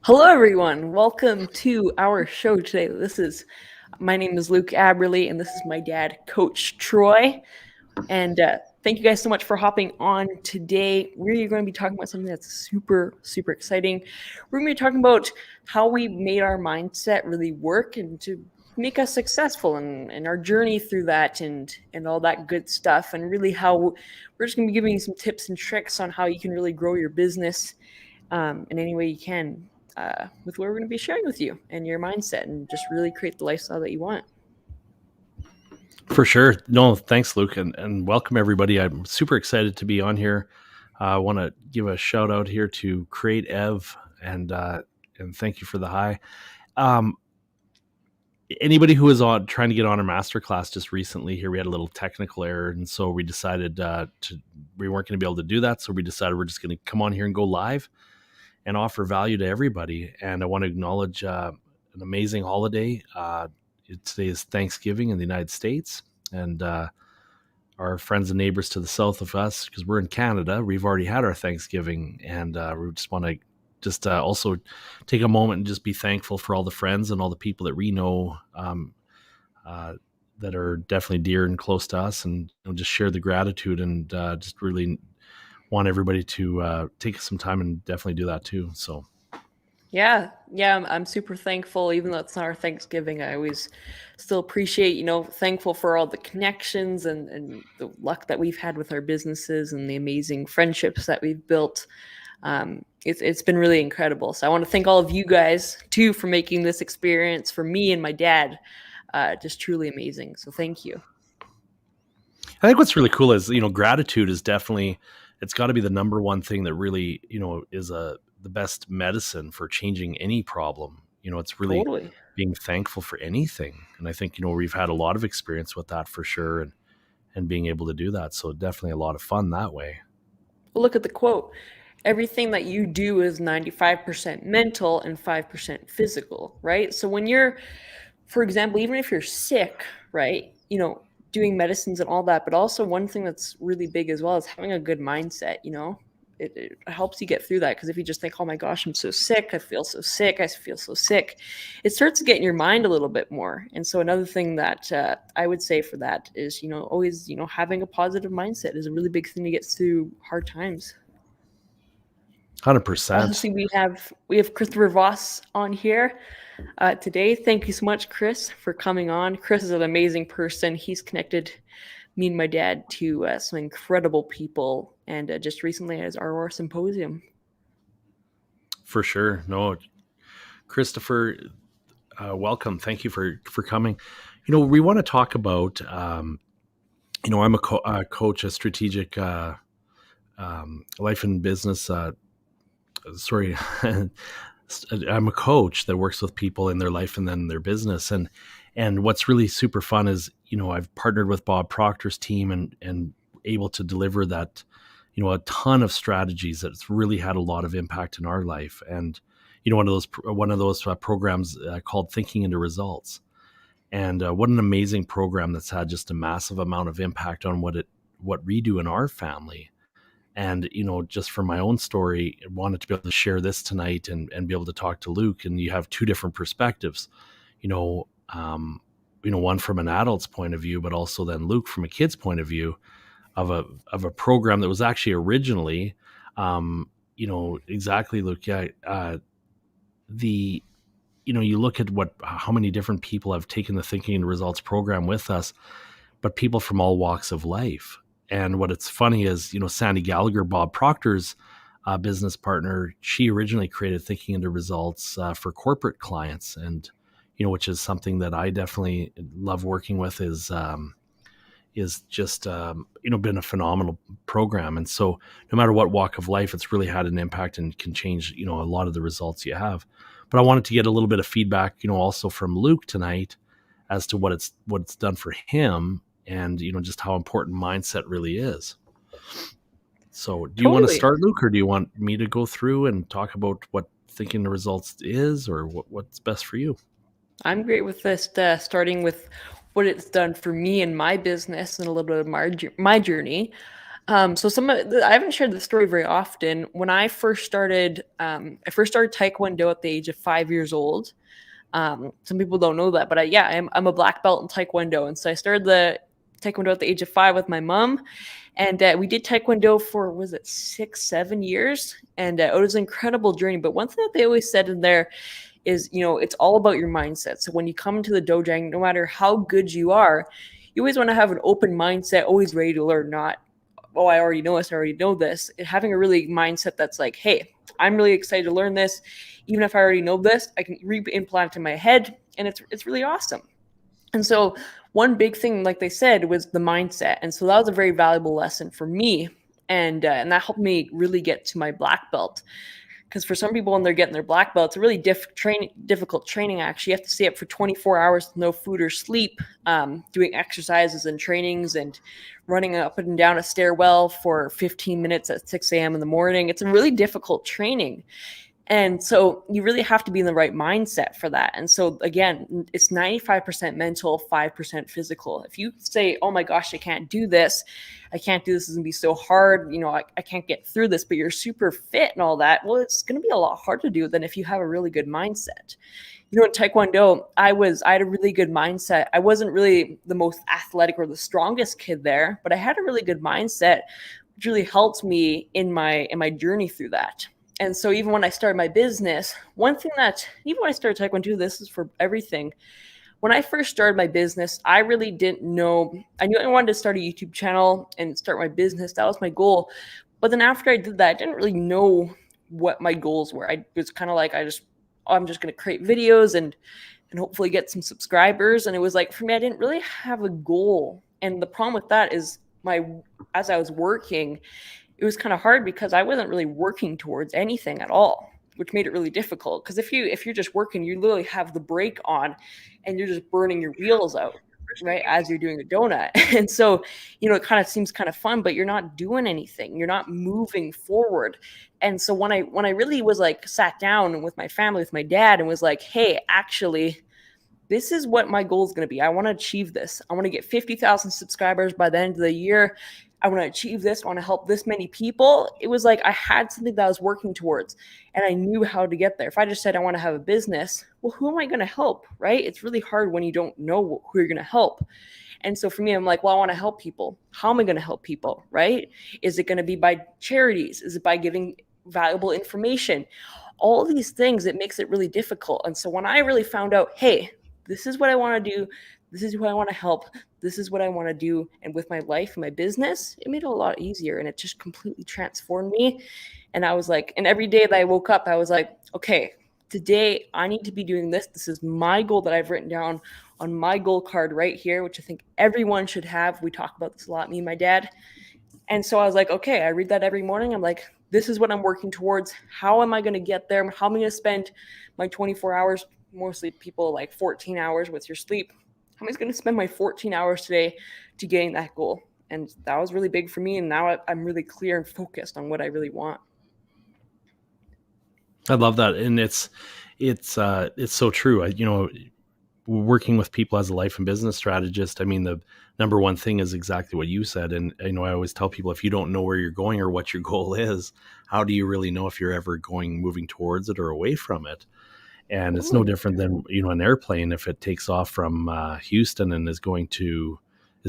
Hello, everyone. Welcome to our show today. My name is Luke Aberley, and this is my dad, Coach Troy. And thank you guys so much for hopping on today. We're going to be talking about something that's super, super exciting. We're going to be talking about how we made our mindset really work and to make us successful and our journey through that and all that good stuff. And really how we're just going to be giving you some tips and tricks on how you can really grow your business in any way you can. With what we're going to be sharing with you and your mindset and just really create the lifestyle that you want. For sure. No, thanks, Luke, and welcome everybody. I'm super excited to be on here. I want to give a shout out here to Create Ev and thank you for the hi. Anybody who was on trying to get on our masterclass just recently here, we had a little technical error, and so we decided we weren't going to be able to do that. So we decided we're just going to come on here and go live and offer value to everybody. And I want to acknowledge an amazing holiday. Today is Thanksgiving in the United States, and our friends and neighbors to the south of us, because we're in Canada, we've already had our Thanksgiving, and we just want to also take a moment and just be thankful for all the friends and all the people that we know that are definitely dear and close to us, and just share the gratitude and just really want everybody to take some time and definitely do that too. So Yeah, I'm super thankful. Even though it's not our Thanksgiving, I always still appreciate, thankful for all the connections and the luck that we've had with our businesses and the amazing friendships that we've built. It's been really incredible. So I want to thank all of you guys too for making this experience for me and my dad just truly amazing. So thank you. I think what's really cool is, gratitude is definitely, it's got to be the number one thing that really, is the best medicine for changing any problem. It's really Totally. being thankful for anything. And I think, we've had a lot of experience with that for sure. And being able to do that. So definitely a lot of fun that way. Well, look at the quote. Everything that you do is 95% mental and 5% physical, right? So when you're, for example, even if you're sick, right, doing medicines and all that, but also one thing that's really big as well is having a good mindset, it helps you get through that. Because if you just think, oh my gosh, I'm so sick, I feel so sick, it starts to get in your mind a little bit more. And so another thing that I would say for that is, always, having a positive mindset is a really big thing to get through hard times. 100%. Obviously, we have Christopher Voss on here today. Thank you so much, Chris, for coming on. Chris is an amazing person. He's connected me and my dad to some incredible people, and just recently at his ROR symposium. For sure. No, Christopher, welcome. Thank you for coming. We want to talk about, I'm a coach, a strategic life and business. Sorry, I'm a coach that works with people in their life and then their business. And what's really super fun is, I've partnered with Bob Proctor's team and able to deliver that, a ton of strategies that's really had a lot of impact in our life. And, one of those programs called Thinking into Results. And what an amazing program that's had just a massive amount of impact on what we do in our family. And, just from my own story, I wanted to be able to share this tonight and be able to talk to Luke. And you have two different perspectives, one from an adult's point of view, but also then Luke from a kid's point of view of a program that was actually originally, exactly, Luke. Yeah. You look at how many different people have taken the Thinking and Results program with us, but people from all walks of life. And what it's funny is, Sandy Gallagher, Bob Proctor's business partner, she originally created Thinking into Results for corporate clients, and which is something that I definitely love working with. Is just been a phenomenal program. And so no matter what walk of life, it's really had an impact and can change a lot of the results you have. But I wanted to get a little bit of feedback, also from Luke tonight as to what it's done for him. And, just how important mindset really is. So do you want to start, Luke, or do you want me to go through and talk about what Thinking the Results is, or what's best for you? I'm great with this, starting with what it's done for me and my business and a little bit of my journey. So I haven't shared the story very often. When I first started Taekwondo at the age of 5 years old. Some people don't know that, but I'm a black belt in Taekwondo, and so I started the Taekwondo at the age of 5 with my mom, and we did Taekwondo for was it 6, 7 years, and it was an incredible journey. But one thing that they always said in there is, it's all about your mindset. So when you come into the dojo, no matter how good you are, you always want to have an open mindset, always ready to learn, not, oh, I already know this, I already know this. Having a really mindset that's like, hey, I'm really excited to learn this. Even if I already know this, I can re-implant it in my head, and it's really awesome. And so one big thing, like they said, was the mindset. And so that was a very valuable lesson for me. And that helped me really get to my black belt. Because for some people, when they're getting their black belt, it's a really difficult training. Actually, you have to stay up for 24 hours with no food or sleep, doing exercises and trainings and running up and down a stairwell for 15 minutes at 6 a.m. in the morning. It's a really difficult training. And so you really have to be in the right mindset for that. And so again, it's 95% mental, 5% physical. If you say, oh my gosh, I can't do this, it's going to be so hard, I can't get through this, but you're super fit and all that, well, it's going to be a lot harder to do than if you have a really good mindset. In Taekwondo, I had a really good mindset. I wasn't really the most athletic or the strongest kid there, but I had a really good mindset, which really helped me in my journey through that. And so even when I started my business, one thing that, even when I started Taekwondo, this is for everything. When I first started my business, I really didn't know. I knew I wanted to start a YouTube channel and start my business. That was my goal. But then after I did that, I didn't really know what my goals were. I was kind of like, I'm just going to create videos and hopefully get some subscribers. And it was like, for me, I didn't really have a goal. And the problem with that is as I was working, it was kind of hard because I wasn't really working towards anything at all, which made it really difficult. Because if you're just working, you literally have the brake on and you're just burning your wheels out, right, as you're doing a donut. And so, it kind of seems kind of fun, but you're not doing anything. You're not moving forward. And so when I really was like sat down with my family, with my dad, and was like, hey, actually, this is what my goal is going to be. I want to achieve this. I want to get 50,000 subscribers by the end of the year. I want to achieve this. I want to help this many people. It was like I had something that I was working towards and I knew how to get there. If I just said I want to have a business, well, who am I going to help, right? It's really hard when you don't know who you're going to help. And so for me, I'm like, well, I want to help people. How am I going to help people, right? Is it going to be by charities? Is it by giving valuable information? All these things, it makes it really difficult. And so when I really found out, hey, this is what I want to do, this is who I want to help, this is what I want to do, and with my life and my business, it made it a lot easier, and it just completely transformed me. And I was like, and every day that I woke up, I was like, okay, today I need to be doing this. This is my goal that I've written down on my goal card right here, which I think everyone should have. We talk about this a lot, me and my dad. And so I was like, okay, I read that every morning. I'm like, this is what I'm working towards. How am I going to get there? How am I going to spend my 24 hours? Mostly people like 14 hours with your sleep. How am I going to spend my 14 hours today to getting that goal? And that was really big for me. And now I'm really clear and focused on what I really want. I love that. And it's so true. Working with people as a life and business strategist, I mean, the number one thing is exactly what you said. And I always tell people, if you don't know where you're going or what your goal is, how do you really know if you're ever moving towards it or away from it? And it's no different than, an airplane. If it takes off from Houston and is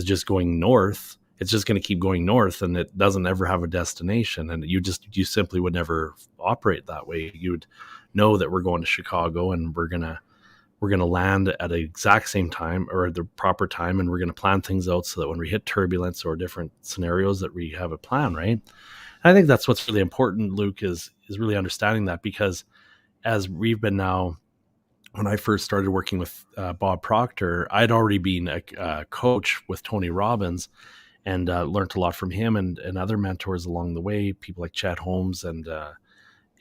just going north, it's just going to keep going north, and it doesn't ever have a destination. And you simply would never operate that way. You would know that we're going to Chicago and we're going to land at the exact same time or the proper time. And we're going to plan things out so that when we hit turbulence or different scenarios that we have a plan, right? And I think that's what's really important, Luke, is really understanding that, because as we've been now, when I first started working with Bob Proctor, I'd already been a coach with Tony Robbins and learned a lot from him and other mentors along the way, people like Chad Holmes and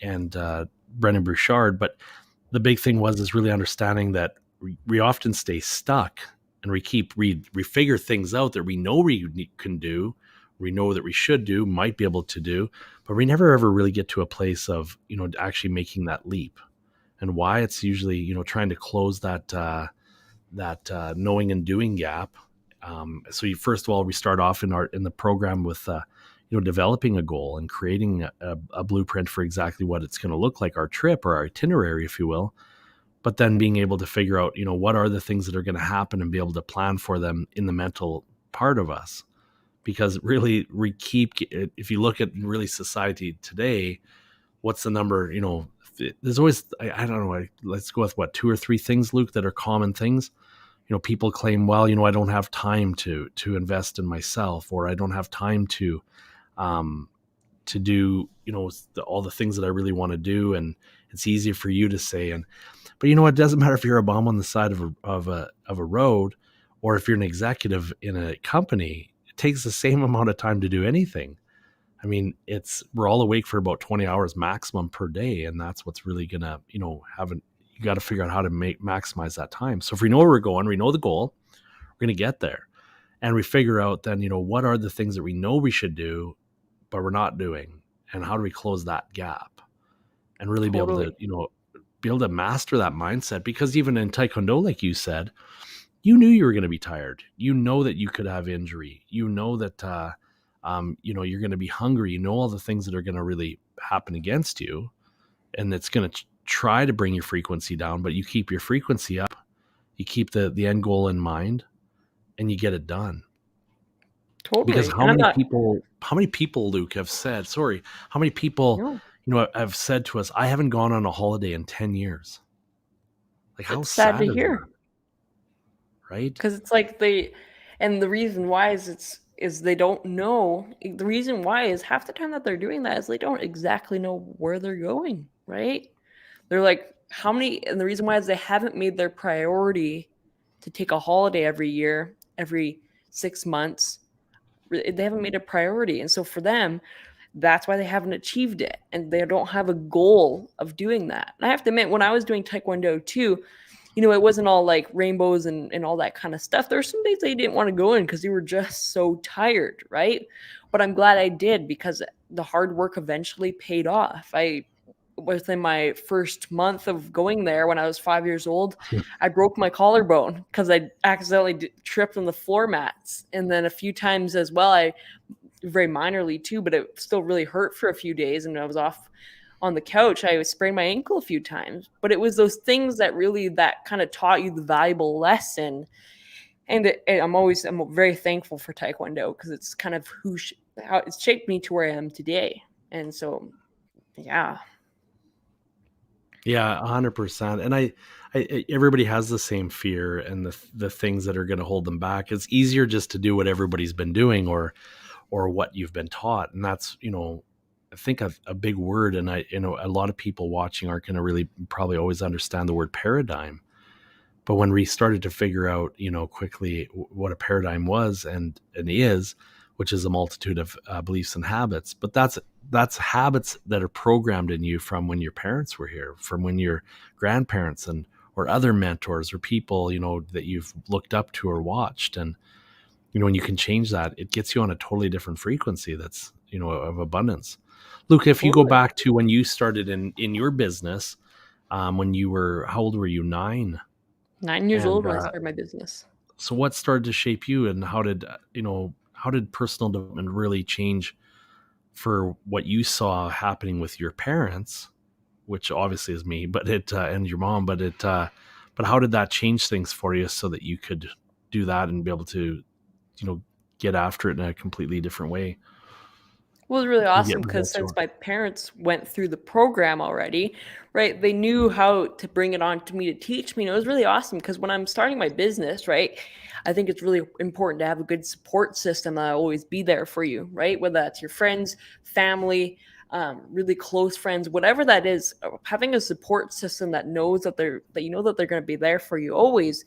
Brendan Bouchard. But the big thing is really understanding that we often stay stuck and we figure things out that we know we can do, we know that we should do, might be able to do, but we never ever really get to a place of, actually making that leap. And why? It's usually, trying to close that knowing and doing gap. So first of all, we start off in the program with, developing a goal and creating a blueprint for exactly what it's going to look like, our trip or our itinerary, if you will. But then being able to figure out, what are the things that are going to happen and be able to plan for them in the mental part of us. Because really, if you look at really society today, what's the number, there's always, I don't know, let's go with 2 or 3 things, Luke, that are common things. People claim, well, I don't have time to invest in myself, or I don't have time to do, all the things that I really want to do. And it's easy for you to say, but it doesn't matter if you're a bum on the side of a road, or if you're an executive in a company. It takes the same amount of time to do anything. I mean, we're all awake for about 20 hours maximum per day. And that's what's really gonna, you got to figure out how to maximize that time. So if we know where we're going, we know the goal, we're going to get there. And we figure out then, what are the things that we know we should do, but we're not doing, and how do we close that gap and really be able to master that mindset? Because even in Taekwondo, like you said, you knew you were going to be tired. You know that you could have injury. You know that, you're going to be hungry. You know all the things that are going to really happen against you, and it's going to try to bring your frequency down, but you keep your frequency up. You keep the end goal in mind, and you get it done. Totally. Because how many people, Luke, have said, how many people, have said to us, I haven't gone on a holiday in 10 years. Like, how sad to hear. That? Right? Because it's like and the reason why is they don't know. The reason why is half the time that they're doing that is they don't exactly know where they're going, right? They're like, and the reason why is they haven't made their priority to take a holiday every year, every 6 months. They haven't made a priority. And so for them, that's why they haven't achieved it. And they don't have a goal of doing that. And I have to admit, when I was doing Taekwondo too, it wasn't all like rainbows and all that kind of stuff. There were some days they didn't want to go in because they were just so tired, right? But I'm glad I did, because the hard work eventually paid off. Within my first month of going there, when I was 5 years old, I broke my collarbone because I accidentally tripped on the floor mats. And then a few times as well, very minorly too, but it still really hurt for a few days. And I was off on the couch. I sprained my ankle a few times, but it was those things that kind of taught you the valuable lesson. And I'm very thankful for Taekwondo, because it's kind of how it's shaped me to where I am today. And so, yeah. Yeah, 100%. And I everybody has the same fear and the things that are going to hold them back. It's easier just to do what everybody's been doing, or what you've been taught. And that's, I think a big word. And a lot of people watching aren't going to really probably always understand the word paradigm. But when we started to figure out, quickly what a paradigm was and is, which is a multitude of beliefs and habits, but that's habits that are programmed in you from when your parents were here, from when your grandparents or other mentors or people, that you've looked up to or watched. And, when you can change that, it gets you on a totally different frequency that's, of abundance. Luke, if you go back to when you started in your business, when you were, how old were you? 9 years old when I started my business. So what started to shape you, and how did personal development really change for what you saw happening with your parents, which obviously is me, but and your mom, but how did that change things for you so that you could do that and be able to, get after it in a completely different way? Well, it was really awesome because since my parents went through the program already, right, they knew how to bring it on to me to teach me. And it was really awesome because when I'm starting my business, right, I think it's really important to have a good support system that'll always be there for you, right? Whether that's your friends, family, really close friends, whatever that is, having a support system that knows that they're going to be there for you, always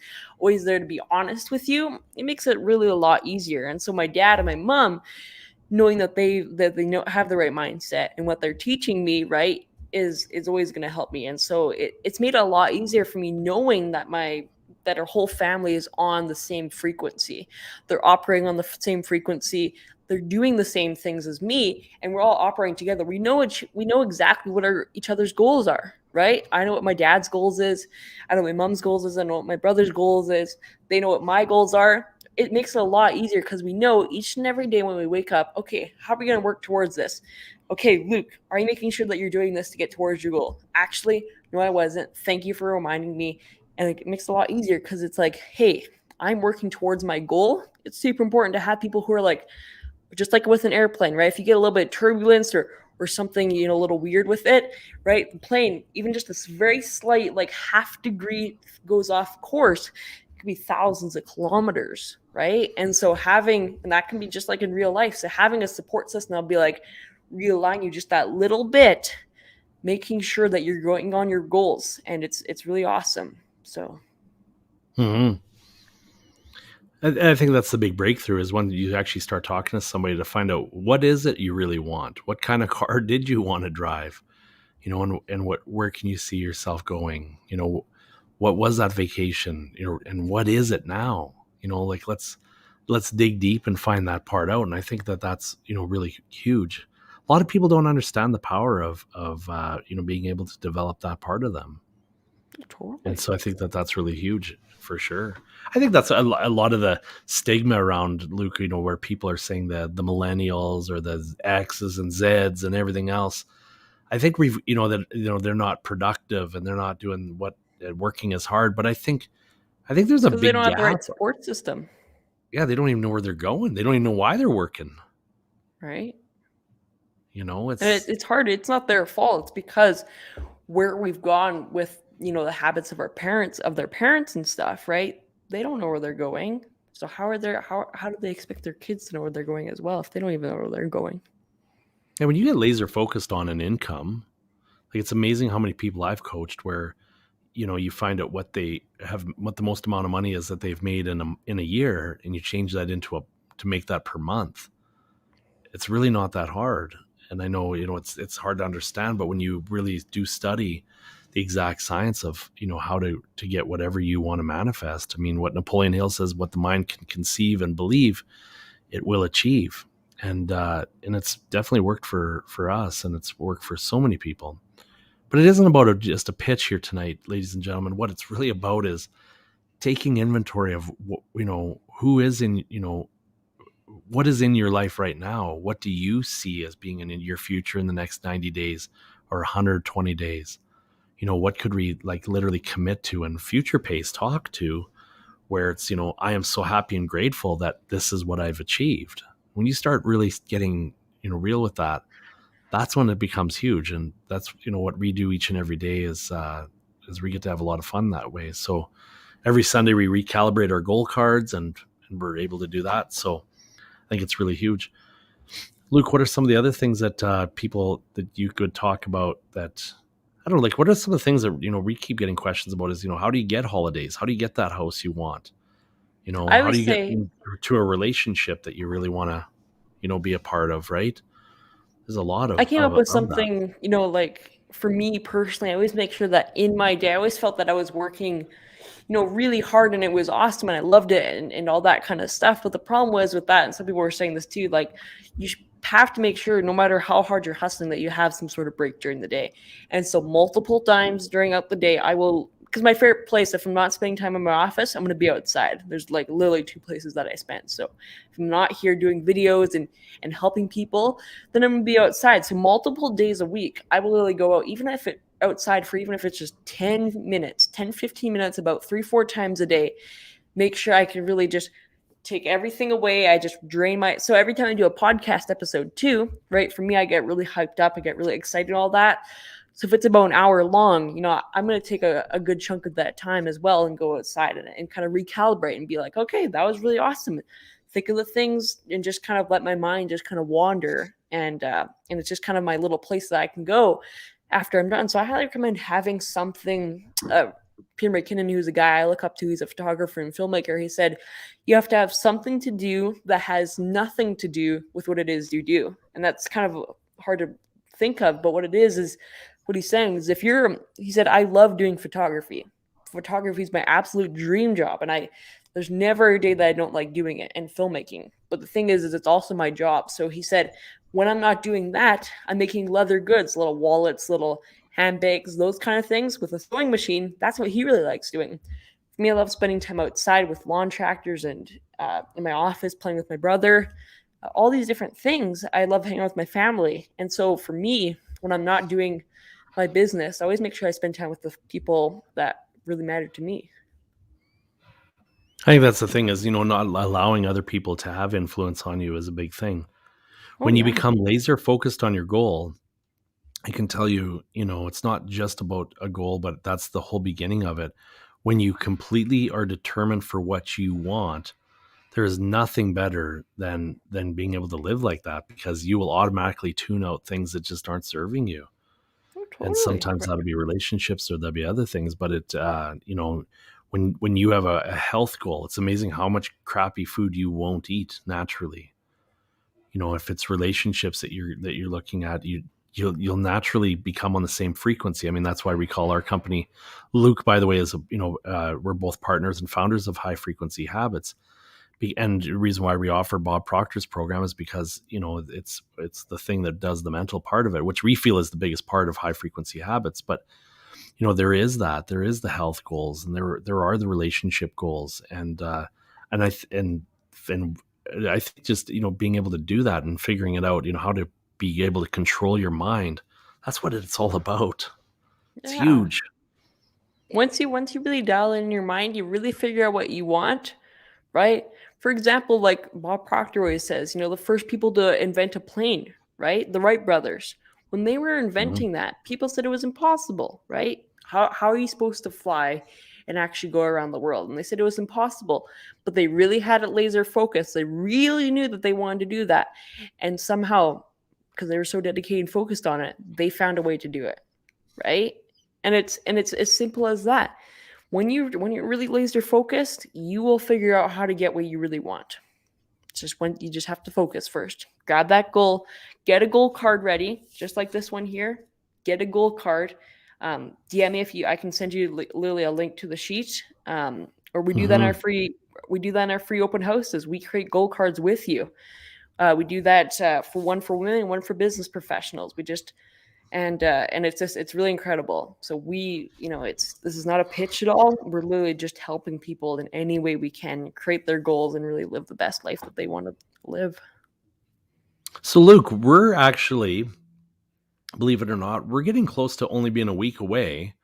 there to be honest with you, it makes it really a lot easier. And so my dad and my mom, knowing that they have the right mindset and what they're teaching me, right, is always going to help me. And so it's made it a lot easier for me knowing that our whole family is on the same frequency. They're operating on the same frequency. They're doing the same things as me, and we're all operating together. We know exactly what each other's goals are, right? I know what my dad's goals is. I know what my mom's goals is. I know what my brother's goals is. They know what my goals are. it makes it a lot easier because we know each and every day when we wake up, okay, how are we going to work towards this? Okay, Luke, are you making sure that you're doing this to get towards your goal? Actually, no, I wasn't. Thank you for reminding me. And it makes it a lot easier because it's like, hey, I'm working towards my goal. It's super important to have people who are like, just like with an airplane, right? If you get a little bit of turbulence or something, a little weird with it, right? The plane, even just this very slight, like half degree goes off course, it could be thousands of kilometers, right? And so and that can be just like in real life. So having a support system that'll be like realign you just that little bit, making sure that you're going on your goals. And it's really awesome. So. Mm-hmm. I think that's the big breakthrough is when you actually start talking to somebody to find out what is it you really want? What kind of car did you want to drive? And where can you see yourself going? What was that vacation? And what is it now? Like let's dig deep and find that part out. And I think that's really huge. A lot of people don't understand the power of being able to develop that part of them. Totally. And so I think that's really huge for sure. I think that's a lot of the stigma around Luke, where people are saying that the millennials or the X's and Z's and everything else. I think they're not productive and they're not doing working as hard. But I think there's a Because they big don't have the right gap. support system. Yeah, they don't even know where they're going. They don't even know why they're working. Right. It's hard. It's not their fault. It's because where we've gone with, the habits of their parents and stuff, right? They don't know where they're going. So how do they expect their kids to know where they're going as well if they don't even know where they're going? and when you get laser focused on an income, like it's amazing how many people I've coached where you find out what the most amount of money is that they've made in a year, and you change that to make that per month. It's really not that hard. And I know, it's hard to understand, but when you really do study the exact science of, how to get whatever you want to manifest, I mean, what Napoleon Hill says, what the mind can conceive and believe, it will achieve. And it's definitely worked for us, and it's worked for so many people. But it isn't about just a pitch here tonight, ladies and gentlemen. What it's really about is taking inventory of, who is in, what is in your life right now? What do you see as being in your future in the next 90 days or 120 days? What could we like literally commit to and future pace talk to where it's, I am so happy and grateful that this is what I've achieved. When you start really getting, real with that, that's when it becomes huge. And that's, what we do each and every day is we get to have a lot of fun that way. So every Sunday we recalibrate our goal cards and we're able to do that. So I think it's really huge. Luke, what are some of the other things that people that you could talk about that, I don't know, like what are some of the things that, we keep getting questions about is, how do you get holidays? How do you get that house you want? I How would do you get say to a relationship that you really want to, be a part of, right? There's a lot I came up with of that. something, like for me personally, I always make sure that in my day, I always felt that I was working, really hard and it was awesome and I loved it and all that kind of stuff. But the problem was with that, and some people were saying this too, like have to make sure no matter how hard you're hustling that you have some sort of break during the day. And so multiple times during out the day, I will, because my favorite place, if I'm not spending time in my office, I'm going to be outside. There's like literally two places that I spend. So if I'm not here doing videos and helping people, then I'm going to be outside. So multiple days a week, I will literally go out, even if it's just 10 minutes, 10, 15 minutes, about 3-4 times a day, make sure I can really just take everything away. I just drain so every time I do a podcast episode too, right? For me, I get really hyped up. I get really excited, all that. So if it's about an hour long, I'm going to take a good chunk of that time as well and go outside and kind of recalibrate and be like, okay, that was really awesome. Think of the things and just kind of let my mind just kind of wander. And it's just kind of my little place that I can go after I'm done. So I highly recommend having something. Peter McKinnon, who's a guy I look up to, he's a photographer and filmmaker. He said, you have to have something to do that has nothing to do with what it is you do. And that's kind of hard to think of, but what it is what he's saying is he said, I love doing photography. Photography is my absolute dream job. And there's never a day that I don't like doing it, and filmmaking. But the thing is it's also my job. So he said, when I'm not doing that, I'm making leather goods, little wallets, little handbags, those kind of things with a sewing machine. That's what he really likes doing. For me, I love spending time outside with lawn tractors and in my office playing with my brother. All these different things. I love hanging out with my family. And so for me, when I'm not doing my business, I always make sure I spend time with the people that really matter to me. I think that's the thing is, not allowing other people to have influence on you is a big thing. Oh When you yeah, become laser focused on your goal, I can tell you, it's not just about a goal, but that's the whole beginning of it. When you completely are determined for what you want, there is nothing better than being able to live like that, because you will automatically tune out things that just aren't serving you. oh And totally. sometimes that'll be relationships or there'll be other things, but when you have a health goal, it's amazing how much crappy food you won't eat naturally. If it's relationships that you're looking at, you'll naturally become on the same frequency. I mean, that's why we call our company, Luke, by the way, is we're both partners and founders of High Frequency Habits. And the reason why we offer Bob Proctor's program is because it's the thing that does the mental part of it, which we feel is the biggest part of High Frequency Habits. But there is the health goals, and there are the relationship goals, and I think just being able to do that and figuring it out, how to be able to control your mind, that's what it's all about. It's Yeah. huge. Once you really dial in your mind, you really figure out what you want, right? For example, like Bob Proctor always says, the first people to invent a plane, right? The Wright brothers. When they were Mhm. inventing that, people said it was impossible, right? How are you supposed to fly and actually go around the world? And they said it was impossible, but they really had it laser focused. They really knew that they wanted to do that. And somehow, because they were so dedicated and focused on it, they found a way to do it, right? And it's as simple as that. When you're really laser focused, you will figure out how to get what you really want. It's just when you just have to focus first. Grab that goal, get a goal card ready, just like this one here. Get a goal card. DM me if you. I can send you literally a link to the sheet. Or we do that in our Mhm. free. We do that in our free open houses. We create goal cards with you. We do that for one for women and one for business professionals. We just and it's really incredible. So this is not a pitch at all. We're literally just helping people in any way we can create their goals and really live the best life that they want to live. So, Luke, we're actually, believe it or not, we're getting close to only being a week away,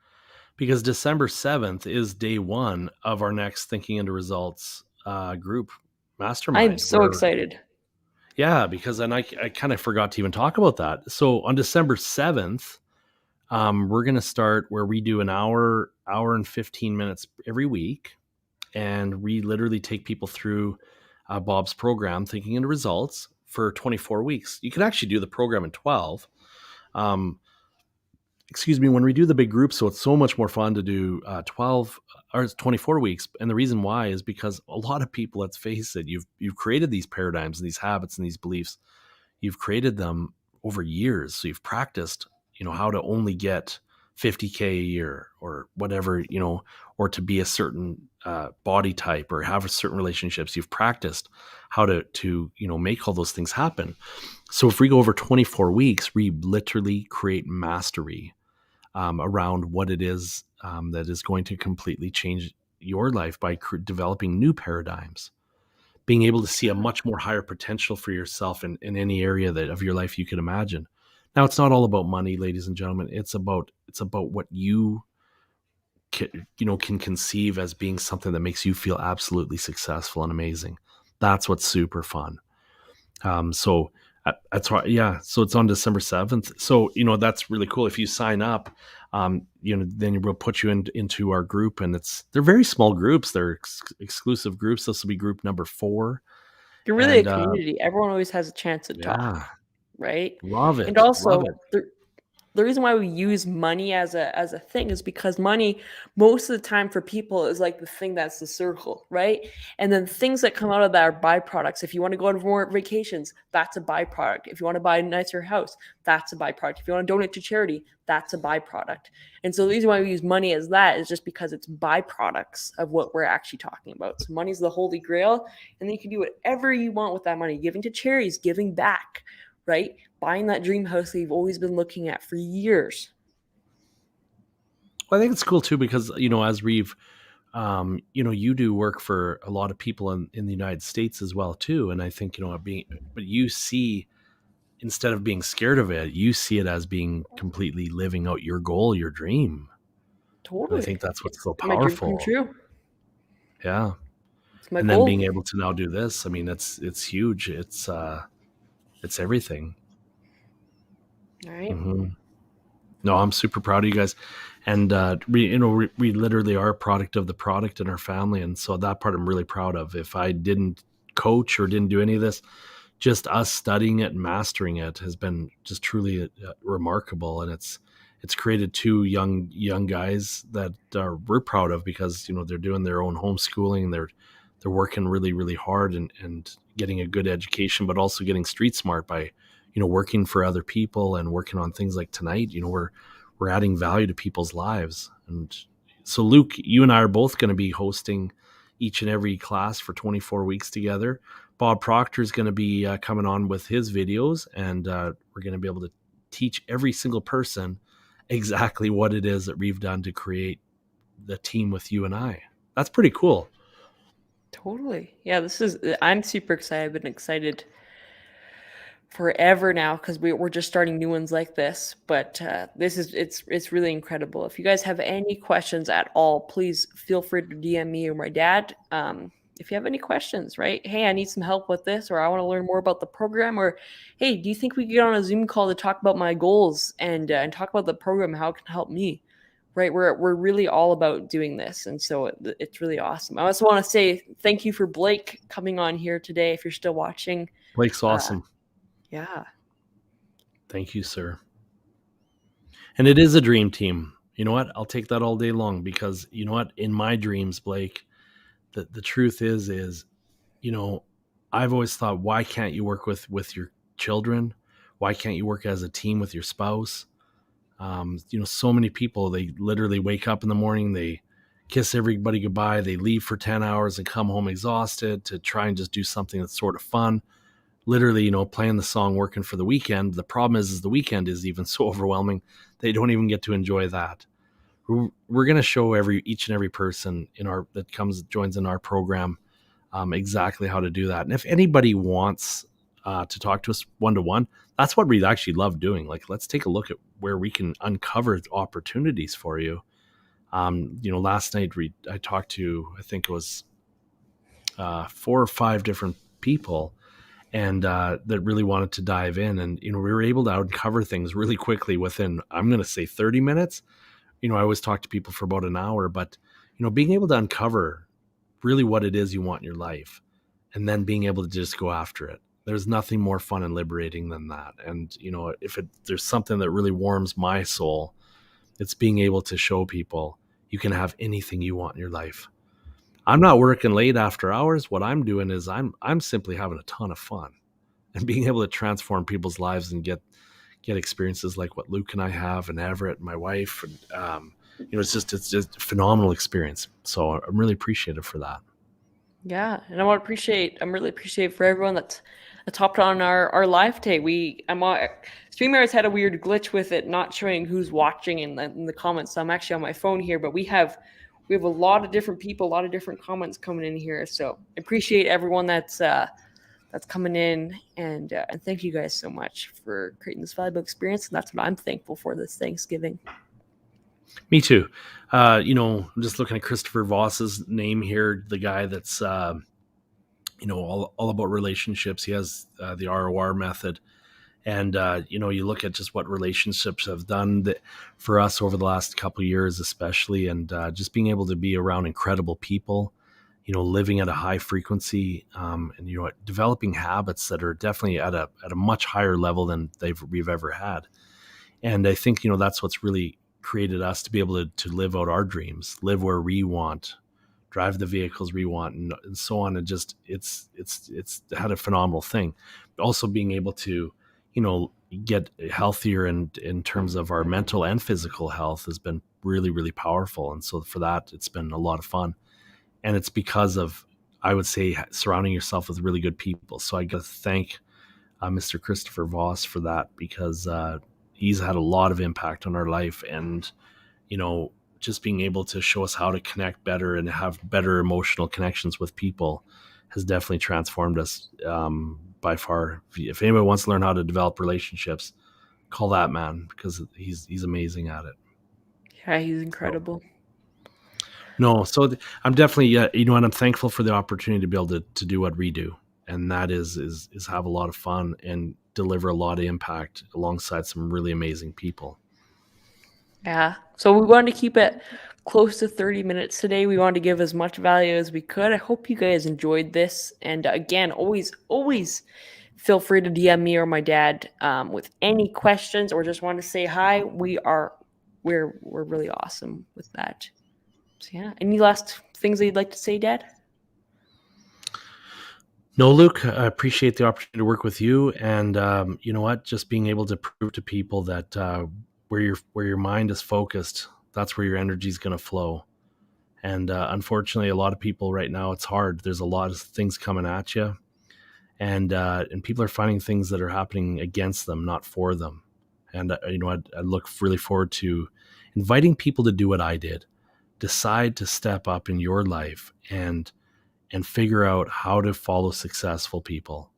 because December 7th is day one of our next Thinking into Results group I'm mastermind. so Where, excited. yeah, because then I kind of forgot to even talk about that. So on December 7th, we're going to start where we do an hour and 15 minutes every week. And we literally take people through Bob's program, Thinking into Results, for 24 weeks. You can actually do the program in 12. Um, excuse me, when we do the big group, so it's so much more fun to do 12 or 24 weeks. And the reason why is because a lot of people, let's face it, you've created these paradigms and these habits and these beliefs. You've created them over years. So you've practiced, how to only get 50K a year or whatever, or to be a certain body type or have a certain relationships. You've practiced how to make all those things happen. So if we go over 24 weeks, we literally create mastery around what it is that is going to completely change your life by developing new paradigms, being able to see a much more higher potential for yourself in any area of your life you can imagine. Now, it's not all about money, ladies and gentlemen. It's about what you can conceive as being something that makes you feel absolutely successful and amazing. That's what's super fun. So that's why, yeah. So it's on December 7th. So, that's really cool. If you sign up, then we'll put you into our group, and they're very small groups. They're exclusive groups. This will be group number 4. You're really a And community. Everyone always has a chance to talk, yeah, right? love And it. Love also, it. the reason why we use money as a thing is because money most of the time for people is like the thing that's the circle, right? And then things that come out of that are byproducts. If you want to go on more vacations, that's a byproduct. If you want to buy a nicer house, that's a byproduct. If you want to donate to charity, that's a byproduct. And so the reason why we use money as that is just because it's byproducts of what we're actually talking about. So money's the holy grail, and then you can do whatever you want with that money, giving to charities, giving back, right? Buying that dream house that you've always been looking at for years. Well, I think it's cool too, because as we've you do work for a lot of people in the United States as well too. And I think, but you see, instead of being scared of it, you see it as being completely living out your goal, your dream. And I Totally. think that's what's It's so my dream come powerful. true. Yeah. It's my And then goal. being able to now do this, I mean, it's huge. It's everything. All right. Hmm. No, I'm super proud of you guys. And we literally are a product of the product in our family, and so that part I'm really proud of. If I didn't coach or didn't do any of this, just us studying it and mastering it has been just truly remarkable. And it's created two young guys that we're proud of, because they're doing their own homeschooling. They're working really hard and getting a good education, but also getting street smart by working for other people and working on things like tonight. We're adding value to people's lives. And so, Luke, you and I are both going to be hosting each and every class for 24 weeks together. Bob Proctor is going to be coming on with his videos, and we're going to be able to teach every single person exactly what it is that we've done to create the team with you and I. That's pretty cool. Totally. Yeah, I'm super excited. I've been excited forever now because we're just starting new ones like this. But it's really incredible. If you guys have any questions at all, please feel free to DM me or my dad. If you have any questions, right? Hey, I need some help with this, or I want to learn more about the program, or hey, do you think we could get on a Zoom call to talk about my goals and talk about the program, how it can help me? Right, we're really all about doing this, and so it's really awesome. I also want to say thank you for Blake coming on here today. If you're still watching, Blake's awesome. yeah. Thank you, sir. And it is a dream team. You know what? I'll take that all day long, because you know what? In my dreams, Blake, the truth is, you know, I've always thought, why can't you work with your children? Why can't you work as a team with your spouse? So many people, they literally wake up in the morning, they kiss everybody goodbye, they leave for 10 hours and come home exhausted to try and just do something that's sort of fun. Literally, playing the song Working for the Weekend. The problem is the weekend is even so overwhelming, they don't even get to enjoy that. We're going to show each and every person that joins in our program exactly how to do that. And if anybody wants to talk to us one-to-one, that's what we actually love doing. Like, let's take a look at where we can uncover opportunities for you. Last night I talked to, I think it was 4 or 5 different people, and that really wanted to dive in. And, we were able to uncover things really quickly within, I'm going to say 30 minutes. I always talk to people for about an hour, but, being able to uncover really what it is you want in your life, and then being able to just go after it. There's nothing more fun and liberating than that. And, if there's something that really warms my soul, it's being able to show people you can have anything you want in your life. I'm not working late after hours. What I'm doing is I'm simply having a ton of fun, and being able to transform people's lives and get experiences like what Luke and I have, and Everett and my wife. And, it's just a phenomenal experience. So I'm really appreciative for that. Yeah, and I'm really appreciative for everyone that's hopped on our live today. StreamYard's had a weird glitch with it not showing who's watching in the comments. So I'm actually on my phone here, but we have a lot of different people, a lot of different comments coming in here. So I appreciate everyone that's coming in, and thank you guys so much for creating this valuable experience. And that's what I'm thankful for this Thanksgiving. Me too. I'm just looking at Christopher Voss's name here, the guy that's, all about relationships. He has the ROR method. And, you look at just what relationships have done for us over the last couple of years, especially, and just being able to be around incredible people, living at a high frequency, and, developing habits that are definitely at a much higher level than we've ever had. And I think, that's what's really created us to be able to live out our dreams, live where we want, drive the vehicles we want, and so on. And just, it's had a phenomenal thing. Also being able to, get healthier, and in terms of our mental and physical health has been really, really powerful. And so for that, it's been a lot of fun. And it's because of, I would say, surrounding yourself with really good people. So I got to thank Mr. Christopher Voss for that, because he's had a lot of impact on our life. And, just being able to show us how to connect better and have better emotional connections with people has definitely transformed us by far. If anybody wants to learn how to develop relationships, call that man, because he's amazing at it. Yeah, he's incredible. No, so I'm definitely, you know, and I'm thankful for the opportunity to be able to do what we do, and that is have a lot of fun and deliver a lot of impact alongside some really amazing people. Yeah. So we wanted to keep it close to 30 minutes today. We wanted to give as much value as we could. I hope you guys enjoyed this. And again, always feel free to DM me or my dad with any questions or just want to say hi. We're really awesome with that. So yeah. Any last things that you'd like to say, Dad? No, Luke, I appreciate the opportunity to work with you, and you know what, just being able to prove to people that where your mind is focused, that's where your energy is going to flow. And unfortunately, a lot of people right now, it's hard. There's a lot of things coming at you, and people are finding things that are happening against them, not for them. And you know, I look really forward to inviting people to do what I did, decide to step up in your life and figure out how to follow successful people.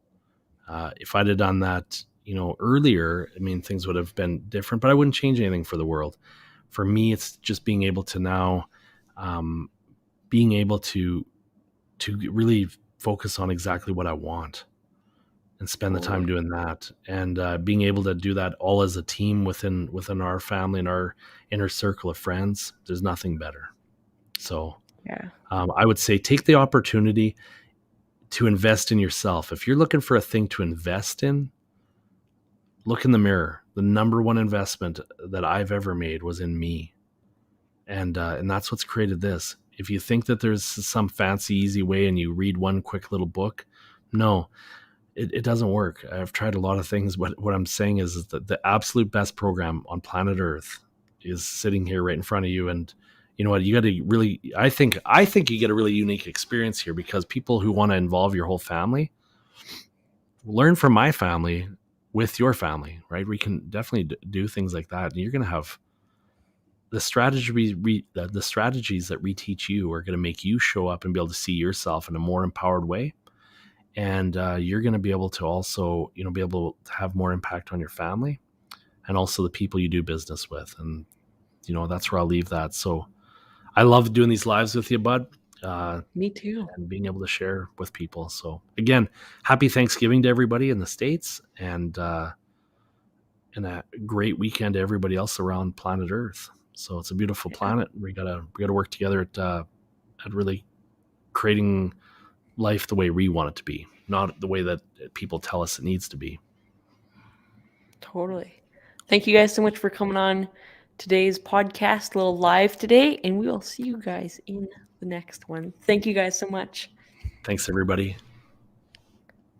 If I'd have done that, you know, earlier, I mean, things would have been different, but I wouldn't change anything for the world. For me, it's just being able to now, being able to really focus on exactly what I want and spend the time doing that, and being able to do that all as a team within our family and our inner circle of friends. There's nothing better. So Yeah. I would say take the opportunity to invest in yourself. If you're looking for a thing to invest in, look in the mirror. The number one investment that I've ever made was in me, and that's what's created this. If you think that there's some fancy, easy way and you read one quick little book, no, it doesn't work. I've tried a lot of things, but what I'm saying is that the absolute best program on planet Earth is sitting here right in front of you. And you know what? You got to really, I think you get a really unique experience here, because people who want to involve your whole family, learn from my family with your family, right? We can definitely do things like that. And you're going to have the the strategies that we teach you are going to make you show up and be able to see yourself in a more empowered way. And you're going to be able to also, you know, be able to have more impact on your family and also the people you do business with. And, you know, that's where I'll leave that. So I love doing these lives with you, bud. Me too. And being able to share with people. So again, happy Thanksgiving to everybody in the States, and a great weekend to everybody else around planet Earth. So it's a beautiful planet. We gotta work together at really creating life the way we want it to be, not the way that people tell us it needs to be. Totally. Thank you guys so much for coming on today's podcast, a little live today, and we will see you guys in the next one. Thank you guys so much. Thanks, everybody.